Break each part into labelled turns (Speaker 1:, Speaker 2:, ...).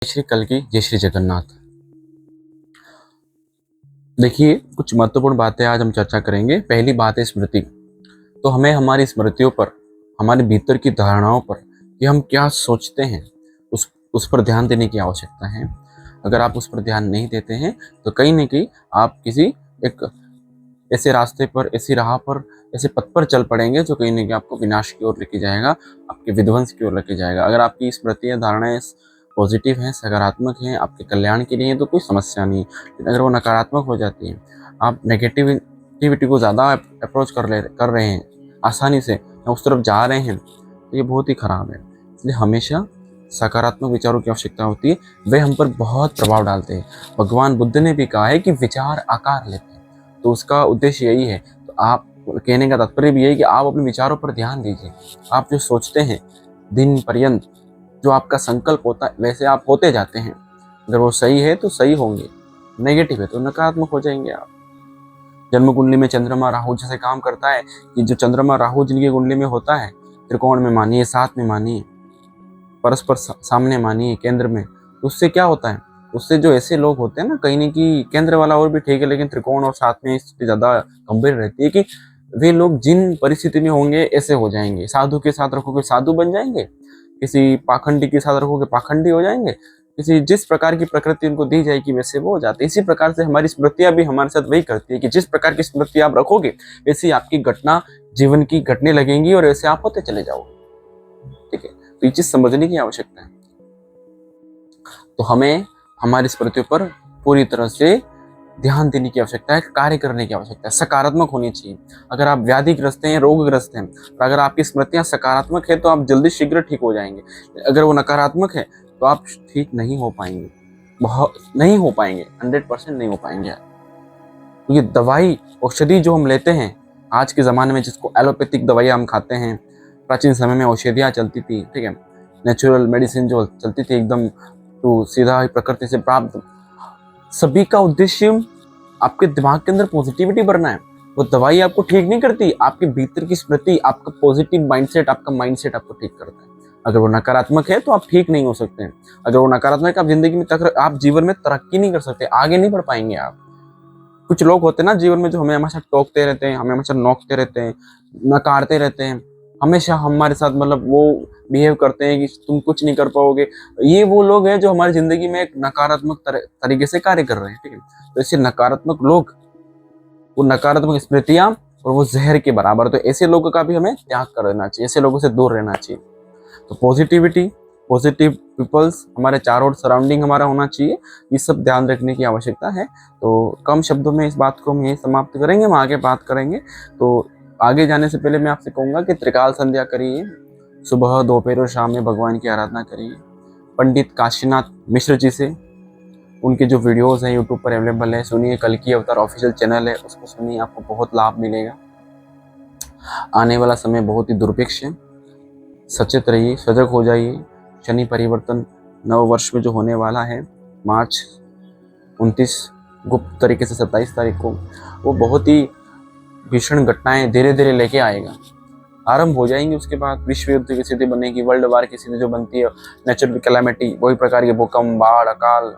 Speaker 1: जय श्री कल्कि जय श्री जगन्नाथ। देखिए, कुछ महत्वपूर्ण बातें आज हम चर्चा करेंगे। पहली बात है स्मृति। तो हमें हमारी स्मृतियों पर, हमारे भीतर की धारणाओं पर कि हम क्या सोचते हैं, उस पर ध्यान देने की आवश्यकता है। अगर आप उस पर ध्यान नहीं देते हैं तो कहीं न कहीं आप किसी एक ऐसे रास्ते पर, ऐसी राह पर, ऐसे पथ पर चल पड़ेंगे जो कहीं न कहीं आपको विनाश की ओर लेके जाएगा, आपके विध्वंस की ओर लेके जाएगा। अगर आपकी स्मृतियाँ, धारणाएँ पॉजिटिव हैं, सकारात्मक हैं, आपके कल्याण के लिए हैं तो कोई समस्या नहीं। लेकिन अगर वो नकारात्मक हो जाती है, आप नेगेटिविटी को ज़्यादा अप्रोच कर रहे हैं, आसानी से या उस तरफ जा रहे हैं, तो ये बहुत ही खराब है। इसलिए हमेशा सकारात्मक विचारों की आवश्यकता होती है, वे हम पर बहुत प्रभाव डालते हैं। भगवान बुद्ध ने भी कहा है कि विचार आकार लेते हैं, तो उसका उद्देश्य यही है। तो आप कहने का तात्पर्य भी यही कि आप अपने विचारों पर ध्यान दीजिए। आप जो सोचते हैं दिन पर्यंत, जो आपका संकल्प होता है वैसे आप होते जाते हैं। अगर वो सही है तो सही होंगे, नेगेटिव है तो नकारात्मक हो जाएंगे आप। जन्म कुंडली में चंद्रमा राहु जैसे काम करता है कि जो चंद्रमा राहु जिनकी कुंडली में होता है, त्रिकोण में मानिए, साथ में मानिए, परस्पर सामने मानिए, केंद्र में, तो उससे क्या होता है, उससे जो ऐसे लोग होते हैं ना, कहीं नहीं कि केंद्र वाला और भी ठीक है, लेकिन त्रिकोण और साथ में स्थिति ज्यादा गंभीर रहती है कि वे लोग जिन परिस्थिति में होंगे ऐसे हो जाएंगे। साधु के साथ रखोगे साधु बन जाएंगे, किसी पाखंडी के साथ रखोगे पाखंडी हो जाएंगे, किसी जिस प्रकार की प्रकृति उनको दी जाएगी वैसे वो हो जाते हैं। इसी प्रकार से हमारी स्मृतियां भी हमारे साथ वही करती है कि जिस प्रकार की स्मृति आप रखोगे वैसी आपकी घटना जीवन की घटने लगेंगी और ऐसे आप होते चले जाओगे। ठीक है, तो ये चीज समझने की आवश्यकता है। तो हमें हमारी स्मृतियों पर पूरी तरह से ध्यान देने की आवश्यकता है, कार्य करने की आवश्यकता है, सकारात्मक होनी चाहिए। अगर आप व्याधिग्रस्त हैं, रोगग्रस्त हैं, और अगर आपकी स्मृतियां सकारात्मक है तो आप जल्दी शीघ्र ठीक हो जाएंगे। अगर वो नकारात्मक है तो आप ठीक नहीं हो पाएंगे, बहुत नहीं हो पाएंगे, 100% नहीं हो पाएंगे। क्योंकि दवाई, औषधि जो हम लेते हैं आज के ज़माने में, जिसको एलोपैथिक दवाइयाँ हम खाते हैं, प्राचीन समय में औषधियाँ चलती थी, ठीक है, नेचुरल मेडिसिन जो चलती थी एकदम, तो सीधा प्रकृति से प्राप्त, सभी का उद्देश्य आपके दिमाग के अंदर पॉजिटिविटी भरना है। वो दवाई आपको ठीक नहीं करती, आपके भीतर की स्मृति, आपका पॉजिटिव माइंडसेट, आपका माइंडसेट आपको ठीक करता है। अगर वो नकारात्मक है तो आप ठीक नहीं हो सकते हैं। अगर वो नकारात्मक है, आप जिंदगी में आप जीवन में तरक्की नहीं कर सकते, आगे नहीं बढ़ पाएंगे आप। कुछ लोग होते हैं ना जीवन में जो हमें हमेशा टोकते रहते हैं, हमें हमेशा नोकते रहते हैं, नकारते रहते हैं, हमेशा हमारे साथ मतलब वो बिहेव करते हैं कि तुम कुछ नहीं कर पाओगे। ये वो लोग हैं जो हमारी जिंदगी में एक नकारात्मक तरीके से कार्य कर रहे हैं। ठीक है, तो ऐसे नकारात्मक लोग, वो नकारात्मक स्मृतियां और वो जहर के बराबर, तो ऐसे लोगों का भी हमें त्याग कर देना चाहिए, ऐसे लोगों से दूर रहना चाहिए। तो पॉजिटिविटी, पॉजिटिव पीपल्स हमारे चारों ओर सराउंडिंग हमारा होना चाहिए, ये सब ध्यान रखने की आवश्यकता है। तो कम शब्दों में इस बात को हम यही समाप्त करेंगे, हम आगे बात करेंगे। तो आगे जाने से पहले मैं आपसे कहूँगा कि त्रिकाल संध्या करिए, सुबह दोपहर और शाम में भगवान की आराधना करिए। पंडित काशीनाथ मिश्र जी से, उनके जो वीडियोस हैं यूट्यूब पर अवेलेबल है, सुनिए। कल्कि अवतार ऑफिशियल चैनल है, उसको सुनिए, आपको बहुत लाभ मिलेगा। आने वाला समय बहुत ही दुर्भिक्ष है, सचेत रहिए, सजग हो जाइए। शनि परिवर्तन नव वर्ष में जो होने वाला है, मार्च 29 गुप्त तरीके से 27 तारीख को, वो बहुत ही भीषण घटनाएं धीरे धीरे लेके आएगा, आरंभ हो जाएंगी। उसके बाद विश्व युद्ध की स्थिति बनेगी, वर्ल्ड वार की स्थिति जो बनती है, नेचुरल कैलामिटी, वही प्रकार के भूकंप, बाढ़, अकाल,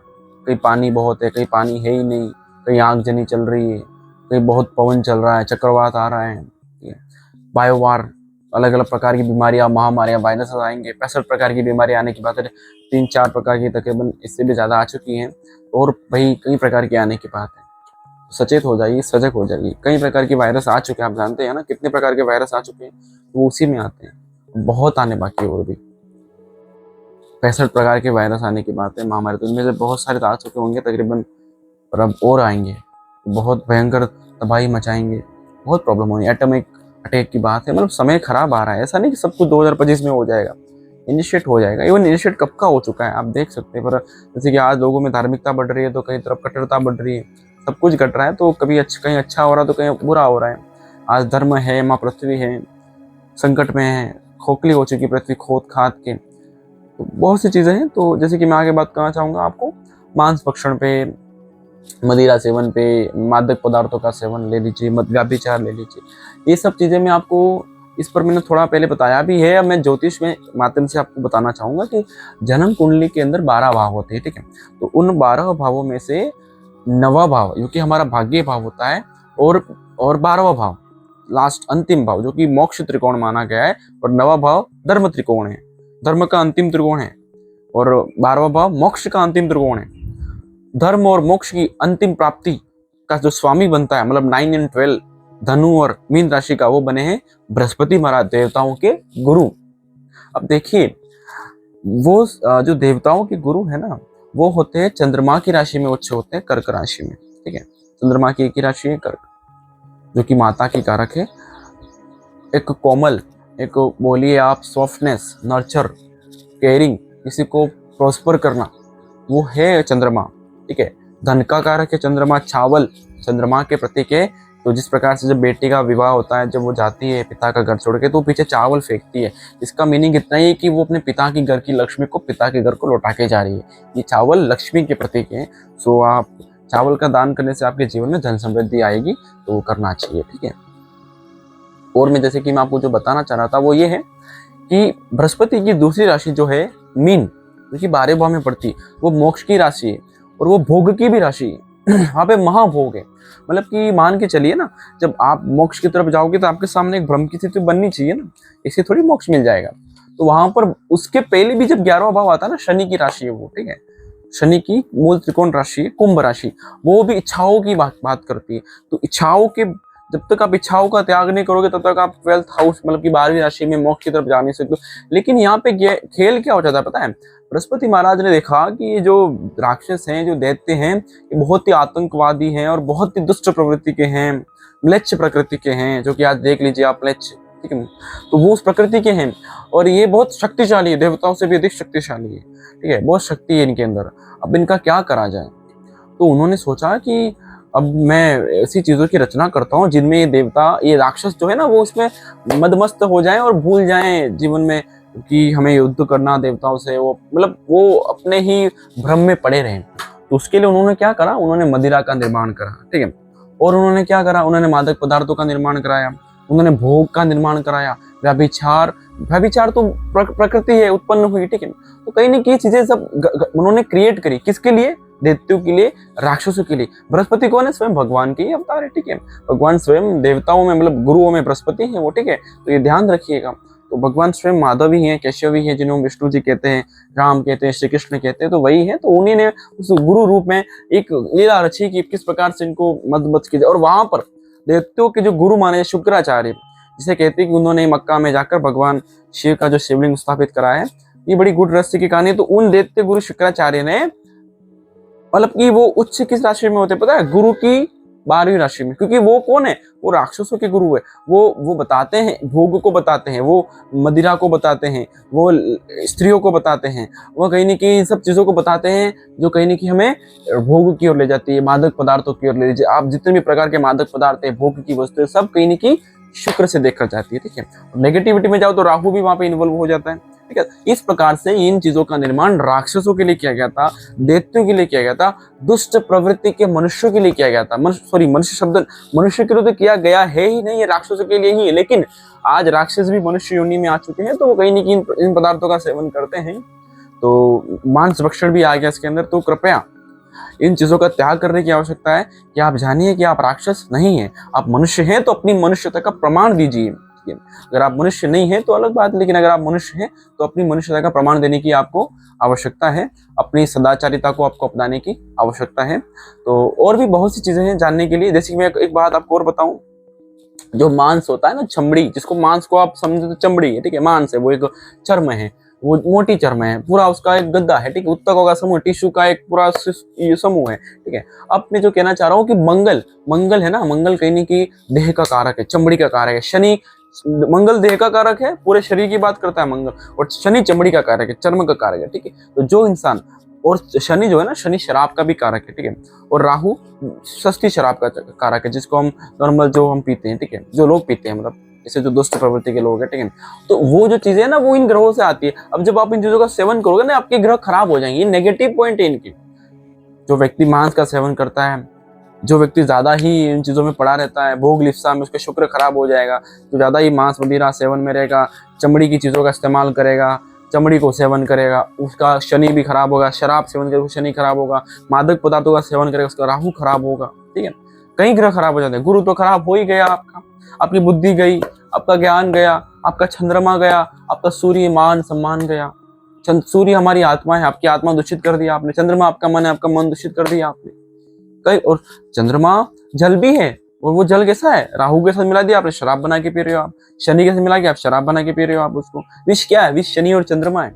Speaker 1: कहीं पानी बहुत है, कहीं पानी है ही नहीं, कहीं आगजनी चल रही है, कहीं बहुत पवन चल रहा है, चक्रवात आ रहा है, बायोवार, अलग अलग प्रकार की बीमारियां, महामारियां, वायरस आएंगे। 65 प्रकार की बीमारियां आने की बात है, 3-4 प्रकार की तकरीबन इससे भी ज़्यादा आ चुकी हैं, और भाई कई प्रकार की आने की बात है। सचेत हो जाइए, सजग हो जाइए। कई प्रकार के वायरस आ चुके हैं, आप जानते हैं ना कितने प्रकार के वायरस आ चुके हैं, वो उसी में आते हैं, बहुत आने बाकी है और भी। 65 प्रकार के वायरस आने की बात है, महामारी, तो इनमें से बहुत सारे तो आ चुके होंगे तकरीबन, और अब और आएंगे, बहुत भयंकर तबाही मचाएंगे, बहुत प्रॉब्लम होगी। एटॉमिक अटैक की बात है, मतलब समय खराब आ रहा है। ऐसा नहीं कि सब कुछ 2025 में हो जाएगा, इनिशिएट हो जाएगा। इवन इनिशिएट कब का हो चुका है आप देख सकते हैं। पर जैसे कि आज लोगों में धार्मिकता बढ़ रही है तो कहीं तरफ कट्टरता बढ़ रही है, सब कुछ घट रहा है, तो कभी कहीं अच्छा हो रहा है तो कहीं बुरा हो रहा है। आज धर्म है, माँ पृथ्वी है, संकट में है, खोखली हो चुकी पृथ्वी खोद खाद के, तो बहुत सी चीज़ें हैं। तो जैसे कि मैं आगे बात करना चाहूँगा आपको, मांस भक्षण पे, मदिरा सेवन पे, मादक पदार्थों का सेवन ले लीजिए, व्यभिचार ले लीजिए, ये सब चीज़ें मैं आपको इस पर मैंने थोड़ा पहले बताया भी है। अब मैं ज्योतिष में माध्यम से आपको बताना चाहूंगा कि जन्म कुंडली के अंदर 12 भाव होते हैं, ठीक है। तो उन 12 भावों में से 9वां भाव जो कि हमारा भाग्य भाव होता है, और 12वां भाव लास्ट अंतिम भाव जो कि मोक्ष त्रिकोण माना गया है, और 9वां भाव धर्म त्रिकोण है, धर्म का अंतिम त्रिकोण है, और 12वां भाव मोक्ष का अंतिम त्रिकोण है। धर्म और मोक्ष की अंतिम प्राप्ति का जो स्वामी बनता है, मतलब 9 और 12 धनु और मीन राशि का, वो बने हैं बृहस्पति महाराज, देवताओं के गुरु। अब देखिए, वो जो देवताओं के गुरु है ना, वो होते हैं चंद्रमा की राशि में उच्च होते हैं, कर्क राशि में, ठीक है। चंद्रमा की एक ही राशि है कर्क, जो कि माता की कारक है। एक कोमल, एक बोलिए आप सॉफ्टनेस, नर्चर, केयरिंग, किसी को प्रॉस्पर करना, वो है चंद्रमा, ठीक है। धन का कारक है चंद्रमा, चावल चंद्रमा के प्रतीक है। तो जिस प्रकार से जब बेटी का विवाह होता है, जब वो जाती है पिता का घर छोड़ के, तो पीछे चावल फेंकती है। इसका मीनिंग इतना ही है कि वो अपने पिता के घर की लक्ष्मी को पिता के घर को लौटा के जा रही है। ये चावल लक्ष्मी के प्रतीक है। सो आप चावल का दान करने से आपके जीवन में धन समृद्धि आएगी, तो वो करना चाहिए, ठीक है। और मैं जैसे कि मैं आपको जो बताना चाह रहा था वो ये है कि बृहस्पति की दूसरी राशि जो है मीन, जो कि 12 भाव में पड़ती है, वो मोक्ष की राशि है और वो भोग की भी राशि है। वहाँ पे महाभोग है, मतलब कि मान के चलिए ना, जब आप मोक्ष की तरफ जाओगे तो आपके सामने एक ब्रह्म की स्थिति बननी चाहिए ना, इससे थोड़ी मोक्ष मिल जाएगा। तो वहां पर उसके पहले भी जब 11वां भाव आता है ना, शनि की राशि है वो, ठीक है। शनि की मूल त्रिकोण राशि है कुंभ राशि, वो भी इच्छाओं की बात करती है। तो इच्छाओं के, जब तक आप इच्छाओं का त्याग नहीं करोगे तब तक आप 12th हाउस, मतलब कि 12वीं राशि में मोक्ष की तरफ जा नहीं सकते। लेकिन यहाँ पे खेल क्या हो जाता है पता है, बृहस्पति महाराज ने देखा कि ये जो राक्षस हैं, जो दैत्य हैं, ये बहुत ही आतंकवादी हैं और बहुत ही दुष्ट प्रवृत्ति के हैं, म्लेच्छ प्रकृति के हैं, जो कि आज देख लीजिए आप, म्लेच्छ, ठीक है। तो वो उस प्रकृति के हैं और ये बहुत शक्तिशाली है, देवताओं से भी अधिक शक्तिशाली है, ठीक है। बहुत शक्ति है इनके अंदर। अब इनका क्या करा जाए, तो उन्होंने सोचा कि अब मैं ऐसी चीजों की रचना करता हूँ जिनमें ये देवता, ये राक्षस जो है ना, वो इसमें मदमस्त हो जाएं और भूल जाएं जीवन में कि हमें युद्ध करना देवताओं से, वो मतलब वो अपने ही भ्रम में पड़े रहें। तो उसके लिए उन्होंने क्या करा, उन्होंने मदिरा का निर्माण करा, ठीक है। और उन्होंने क्या करा, उन्होंने मादक पदार्थों का निर्माण कराया, उन्होंने भोग का निर्माण कराया, व्यभिचार तो प्रकृति है, उत्पन्न हुई, ठीक है। तो कहीं ना कहीं चीजें सब उन्होंने क्रिएट करी, किसके लिए, दैत्यों के लिए, राक्षसों के लिए। बृहस्पति कौन है, स्वयं भगवान के ही अवतार है, ठीक है। भगवान स्वयं देवताओं में, मतलब गुरुओं में बृहस्पति है वो, ठीक है। तो ये ध्यान रखिएगा। तो भगवान स्वयं माधव ही है, केशव ही है, जिन्होंने विष्णु जी कहते हैं, राम कहते हैं, श्री कृष्ण कहते हैं, तो वही है। तो उन्हीं ने उस गुरु रूप में एक लीला रची कि किस प्रकार से इनको मदमस्त किया जाए। और वहां पर दैत्यों के जो गुरु माने शुक्राचार्य, जिसे कहते हैं कि उन्होंने मक्का में जाकर भगवान शिव का जो शिवलिंग स्थापित कराया है, ये बड़ी गुड रहस्य की कहानी है। तो उन दैत्य गुरु शुक्राचार्य ने, मतलब कि वो उच्च किस राशि में होते पता है, गुरु की 12वीं राशि में, क्योंकि वो कौन है, वो राक्षसों के गुरु है। वो बताते हैं, भोग को बताते हैं, वो मदिरा को बताते हैं, वो स्त्रियों को बताते हैं, वो कहीं न कहीं सब चीजों को बताते हैं जो कहीं न कहीं हमें भोग की ओर ले जाती है, मादक पदार्थों की ओर ले लीजिए आप। जितने भी प्रकार के मादक पदार्थ है, भोग की वस्तुएं, सब कहीं न कहीं शुक्र से देखकर जाती है, ठीक है। नेगेटिविटी में जाओ तो राहु भी वहां पे इन्वॉल्व हो जाता है, ठीक है। इस प्रकार से इन चीजों का निर्माण राक्षसों के लिए किया गया था, दैत्यों के लिए किया गया था, दुष्ट प्रवृत्ति के मनुष्यों के लिए किया गया था। मनुष्य शब्द मनुष्य के लिए तो किया गया है ही नहीं, ये राक्षसों के लिए ही है। लेकिन आज राक्षस भी मनुष्य योनि में आ चुके हैं, तो वो कहीं न कहीं इन पदार्थों का सेवन करते हैं, तो मांस भक्षण भी आ गया इसके अंदर। तो कृपया इन चीजों का त्याग करने की आवश्यकता है कि आप जानिए कि आप राक्षस नहीं हैं, आप मनुष्य हैं। तो अपनी मनुष्यता का प्रमाण दीजिए। अगर आप मनुष्य नहीं हैं तो अलग बात, लेकिन अगर आप मनुष्य हैं तो अपनी मनुष्यता का प्रमाण देने की आपको आवश्यकता है, अपनी सदाचारिता को आपको अपनाने की आवश्यकता है। तो और भी बहुत सी चीजें हैं जानने के लिए। जैसे कि मैं एक बात आपको और बताऊं, जो मांस होता है ना, चमड़ी, जिसको मांस को आप समझे तो चमड़ी है, ठीक है, मांस है, वो एक चर्म है, वो मोटी चर्म है, पूरा उसका एक गद्दा है, ठीक है, उत्तकों का समूह, टिश्यू का एक पूरा समूह है, ठीक है। अब मैं जो कहना चाह रहा हूँ कि मंगल है ना, मंगल कहीं न कहीं देह का कारक है, चमड़ी का कारक है। शनि, मंगल देह का कारक है, पूरे शरीर की बात करता है मंगल, और शनि चमड़ी का कारक है, चर्म का कारक है, ठीक है। तो जो इंसान, और शनि जो है ना, शनि शराब का भी कारक है, ठीक है। और राहु सस्ती शराब का कारक है, जिसको हम नॉर्मल जो हम पीते हैं, ठीक है, जो लोग पीते हैं, मतलब जैसे जो दुष्ट प्रवृत्ति के लोग हैं, ठीक है। तो वो जो चीजें है ना, वो इन ग्रहों से आती है। अब जब आप इन चीजों का सेवन करोगे ना, आपके ग्रह खराब हो जाएंगे, नेगेटिव पॉइंट है इनकी। जो व्यक्ति मांस का सेवन करता है, जो व्यक्ति ज़्यादा ही इन चीज़ों में पड़ा रहता है, भोग लिप्सा में, उसका शुक्र खराब हो जाएगा। जो ज़्यादा ही मांस वगैरह सेवन में रहेगा, चमड़ी की चीज़ों का इस्तेमाल करेगा, चमड़ी को सेवन करेगा, उसका शनि भी खराब होगा। शराब सेवन करेगा, शनि खराब होगा। मादक पदार्थों का सेवन करेगा, उसका राहु खराब होगा। ठीक है, कई ग्रह खराब हो जाते हैं। गुरु तो खराब हो ही गया आपका, आपकी बुद्धि गई, आपका ज्ञान गया, आपका चंद्रमा गया, आपका सूर्य मान सम्मान गया। सूर्य हमारी आत्मा है, आपकी आत्मा दूषित कर दिया आपने। चंद्रमा आपका मन है, आपका मन दूषित कर दिया आपने। कई और चंद्रमा जल भी है, और वो जल कैसा है, राहु के साथ मिला दिया आपने, शराब बना के पी रहे हो आप। शनि के साथ मिला के आप शराब बना के पी रहे हो आप उसको। विष क्या है, विष शनि और चंद्रमा है।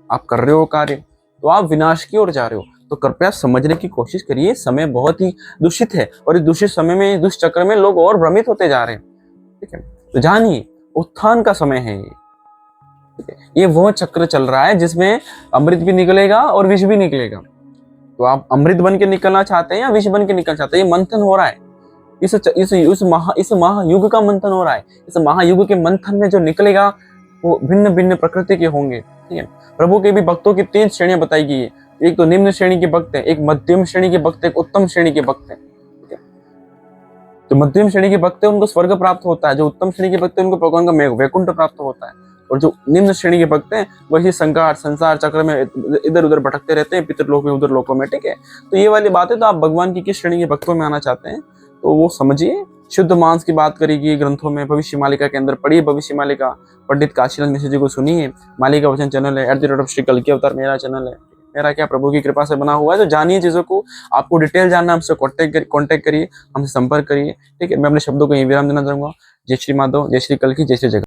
Speaker 1: आप कर रहे हो कार्य तो आप विनाश की ओर जा रहे हो। तो कृपया समझने की कोशिश करिए, समय बहुत ही दूषित है, और इस दूषित समय में, दुष्चक्र में लोग और भ्रमित होते जा रहे हैं। ठीक है, तो जानिए उत्थान का समय है ये। ये वो चक्र चल रहा है जिसमें अमृत भी निकलेगा और विष भी निकलेगा। तो आप अमृत बन के निकलना चाहते हैं या विष बन के निकलना चाहते हैं? ये मंथन हो रहा है, इस महायुग का मंथन हो रहा है। इस महायुग के मंथन में जो निकलेगा वो भिन्न भिन्न प्रकृति के होंगे। ठीक है, प्रभु के भी भक्तों की 3 श्रेणियां बताई गई है। एक तो निम्न श्रेणी के भक्त है, एक मध्यम श्रेणी के भक्त है, एक उत्तम श्रेणी के भक्त है। ठीक है, जो मध्यम श्रेणी के भक्त है उनको स्वर्ग प्राप्त होता है, जो उत्तम श्रेणी के भक्त है उनको भगवान का वैकुंठ प्राप्त होता है। और जो निम्न श्रेणी के भक्त हैं वही संसार चक्र में इधर उधर भटकते रहते हैं, पितृलोक में, उधर लोकों में। ठीक है, तो ये वाली बात है। तो आप भगवान की किस श्रेणी के भक्तों में आना चाहते हैं तो वो समझिए। शुद्ध मांस की बात करेगी ग्रंथों में, भविष्य मालिका के अंदर पढ़िए भविष्य मालिका, पंडित काशीनाथ मिश्र जी को सुनिए। मालिका वचन चैनल है, @ श्री कल्कि अवतार मेरा चैनल है। मेरा क्या प्रभु की कृपा से बना हुआ है। तो जानिए चीजों को, आपको डिटेल जानना, हमसे कॉन्टेक्ट करिए, हमसे संपर्क करिए। ठीक है, मैं अपने शब्दों को यही विराम देना चाहूंगा। जय श्री माधव, जय श्री कल्कि, जय श्री जगन्नाथ।